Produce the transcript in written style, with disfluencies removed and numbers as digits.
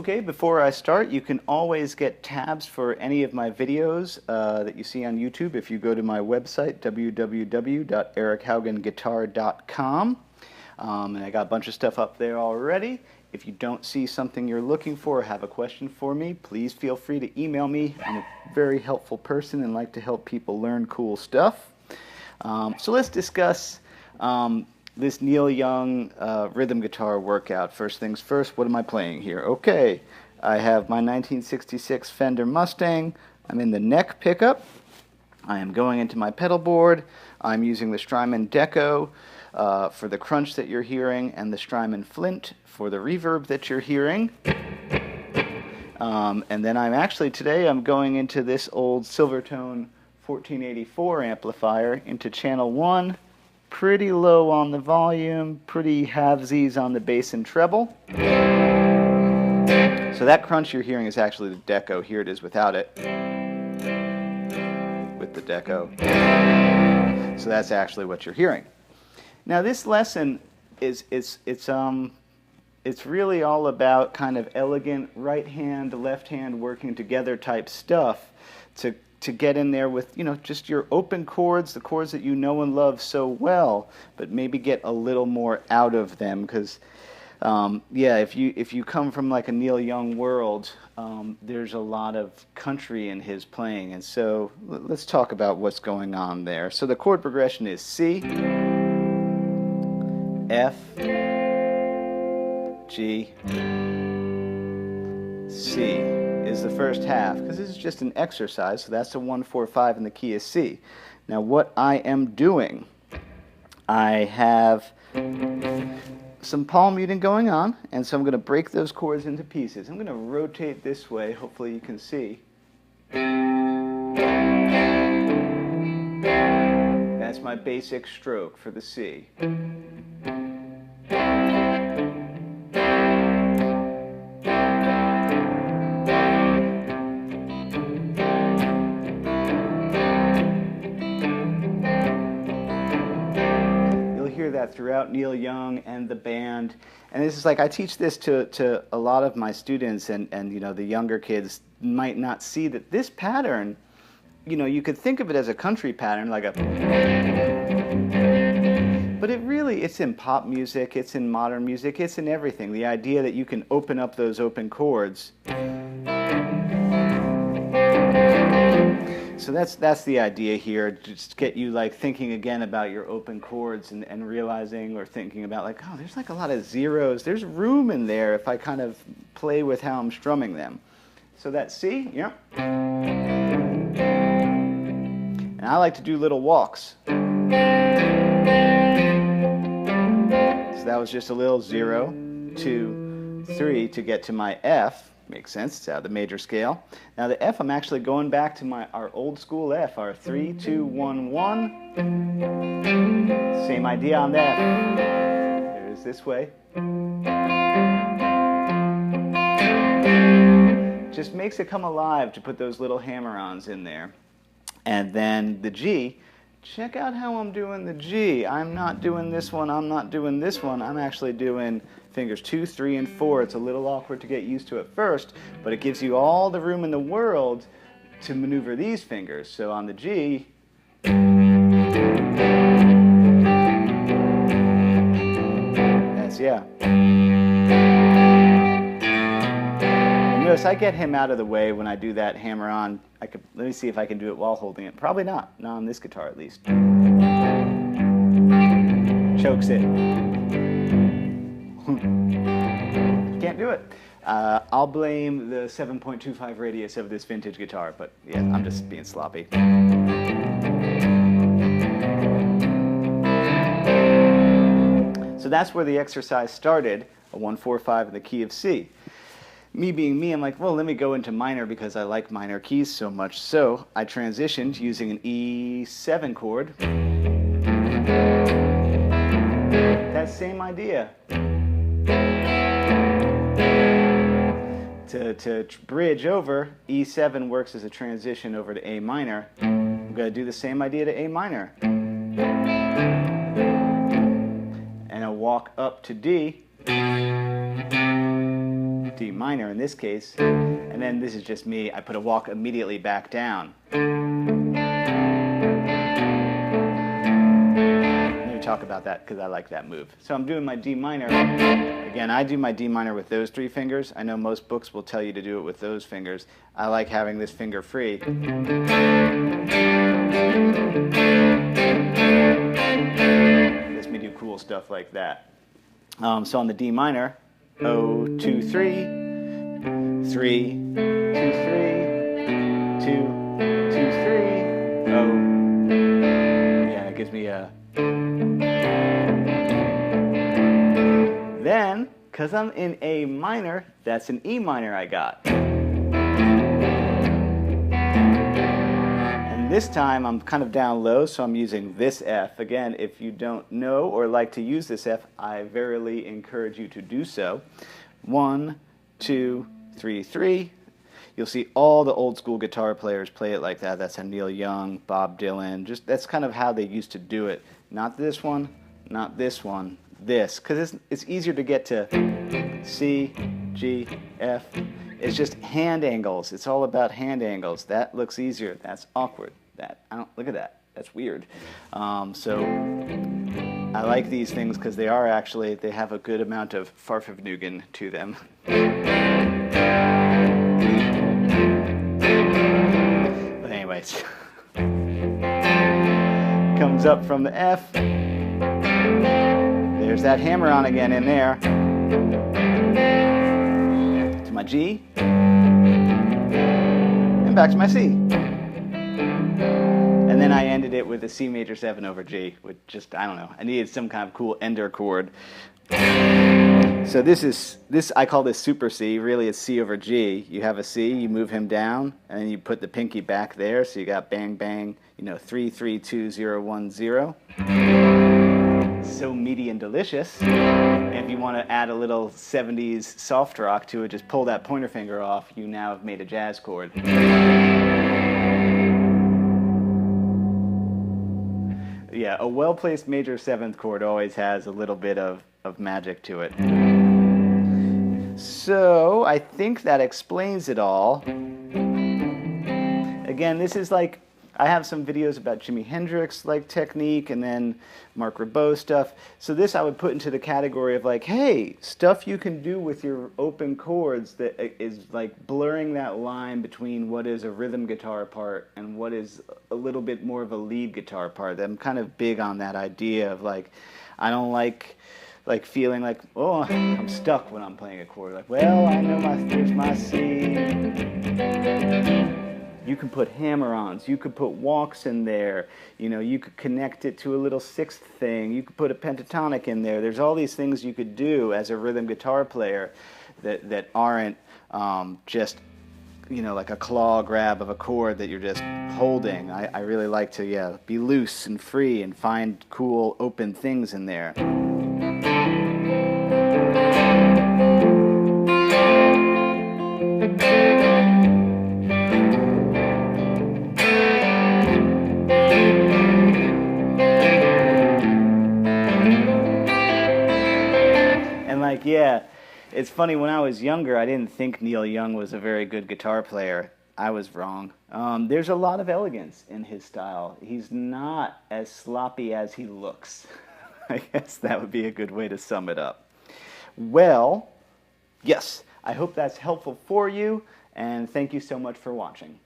Okay, before I start, you can always get tabs for any of my videos that you see on YouTube if you go to my website, www.erichaugenguitar.com. And I got a bunch of stuff up there already. If you don't see something you're looking for or have a question for me, please feel free to email me. I'm a very helpful person and like to help people learn cool stuff. So let's discuss this Neil Young rhythm guitar workout. First things first, what am I playing here? Okay, I have my 1966 Fender Mustang. I'm in the neck pickup. I am going into my pedal board. I'm using the Strymon Deco for the crunch that you're hearing and the Strymon Flint for the reverb that you're hearing. And then today I'm going into this old Silvertone 1484 amplifier into channel 1. Pretty low on the volume, pretty halvesies on the bass and treble. So that crunch you're hearing is actually the Deco. Here it is without it. With the Deco. So that's actually what you're hearing. Now this lesson it's really all about kind of elegant right hand, left hand working together type stuff to get in there with, just your open chords, the chords that you know and love so well, but maybe get a little more out of them because, if you come from like a Neil Young world, there's a lot of country in his playing, and so let's talk about what's going on there. So the chord progression is C, F, G, C. Is the first half, because this is just an exercise, so that's a 1-4-5 and the key is C. Now what I am doing, I have some palm muting going on, and so I'm going to break those chords into pieces. I'm going to rotate this way, hopefully you can see. That's my basic stroke for the C. Throughout Neil Young and the band, and this is like I teach this to a lot of my students, and the younger kids might not see that this pattern, you could think of it as a country pattern, like a, but it's in pop music, it's in modern music, it's in everything. The idea that you can open up those open chords. So that's the idea here, just get you like thinking again about your open chords and realizing or thinking about like, oh, there's like a lot of zeros. There's room in there if I kind of play with how I'm strumming them. So that's C, yeah. And I like to do little walks. So that was just a little 0, 2, 3 to get to my F. Makes sense, it's out of the major scale. Now the F, I'm actually going back to our old school F, our 3, 2, 1, 1. Same idea on that. There's this way. Just makes it come alive to put those little hammer-ons in there. And then the G, check out how I'm doing the G. I'm not doing this one, I'm not doing this one. I'm actually doing fingers 2, 3, and 4. It's a little awkward to get used to at first, but it gives you all the room in the world to maneuver these fingers. So on the G, that's, yeah. And notice I get him out of the way when I do that hammer on. Let me see if I can do it while holding it. Probably not on this guitar at least. Chokes it. Can't do it. I'll blame the 7.25 radius of this vintage guitar, but yeah, I'm just being sloppy. So that's where the exercise started, a 1-4-5 in the key of C. Me being me, I'm like, well, let me go into minor because I like minor keys so much. So I transitioned using an E7 chord. That same idea. To bridge over, E7 works as a transition over to A minor. I'm going to do the same idea to A minor. And I'll walk up to D. D minor in this case, and then this is just me, I put a walk immediately back down. Let me talk about that because I like that move. So I'm doing my D minor. Again, I do my D minor with those 3 fingers. I know most books will tell you to do it with those fingers. I like having this finger free. Lets me do cool stuff like that. So on the D minor, 0, 2, 3, 3, 2, 3, 2, 2, 3, 0. Yeah, it gives me a... Then, because I'm in A minor, that's an E minor I got. And this time I'm kind of down low, so I'm using this F. Again, if you don't know or like to use this F, I verily encourage you to do so. 1, 2, 3, 3. You'll see all the old school guitar players play it like that. That's how Neil Young, Bob Dylan, just that's kind of how they used to do it. Not this one, not this one. This, because it's easier to get to C, G, F. It's just hand angles. It's all about hand angles. That looks easier. That's awkward. Look at that. That's weird. So I like these things because they have a good amount of Farfignugan to them. But anyways, comes up from the F. There's that hammer-on again in there. To my G. And back to my C. And then I ended it with a C major 7 over G, which just, I don't know. I needed some kind of cool ender chord. So this I call this super C. Really it's C over G. You have a C, you move him down, and then you put the pinky back there, so you got bang, bang, 3, 3, 2, 0, 1, 0. So meaty and delicious. And if you want to add a little 70s soft rock to it, just pull that pointer finger off. You now have made a jazz chord. Yeah, a well-placed major 7th chord always has a little bit of magic to it. So I think that explains it all. Again, this is like, I have some videos about Jimi Hendrix like technique and then Mark Ribot stuff. So this I would put into the category of like, hey, stuff you can do with your open chords that is like blurring that line between what is a rhythm guitar part and what is a little bit more of a lead guitar part. I'm kind of big on that idea of like, I don't like feeling like, oh, I'm stuck when I'm playing a chord. Like, well, I know there's my C. You can put hammer-ons, you could put walks in there, you could connect it to a little 6th thing, you could put a pentatonic in there. There's all these things you could do as a rhythm guitar player that aren't just, like a claw grab of a chord that you're just holding. I really like to, be loose and free and find cool open things in there. Yeah, it's funny, when I was younger, I didn't think Neil Young was a very good guitar player. I was wrong. There's a lot of elegance in his style. He's not as sloppy as he looks. I guess that would be a good way to sum it up. Well, yes, I hope that's helpful for you, and thank you so much for watching.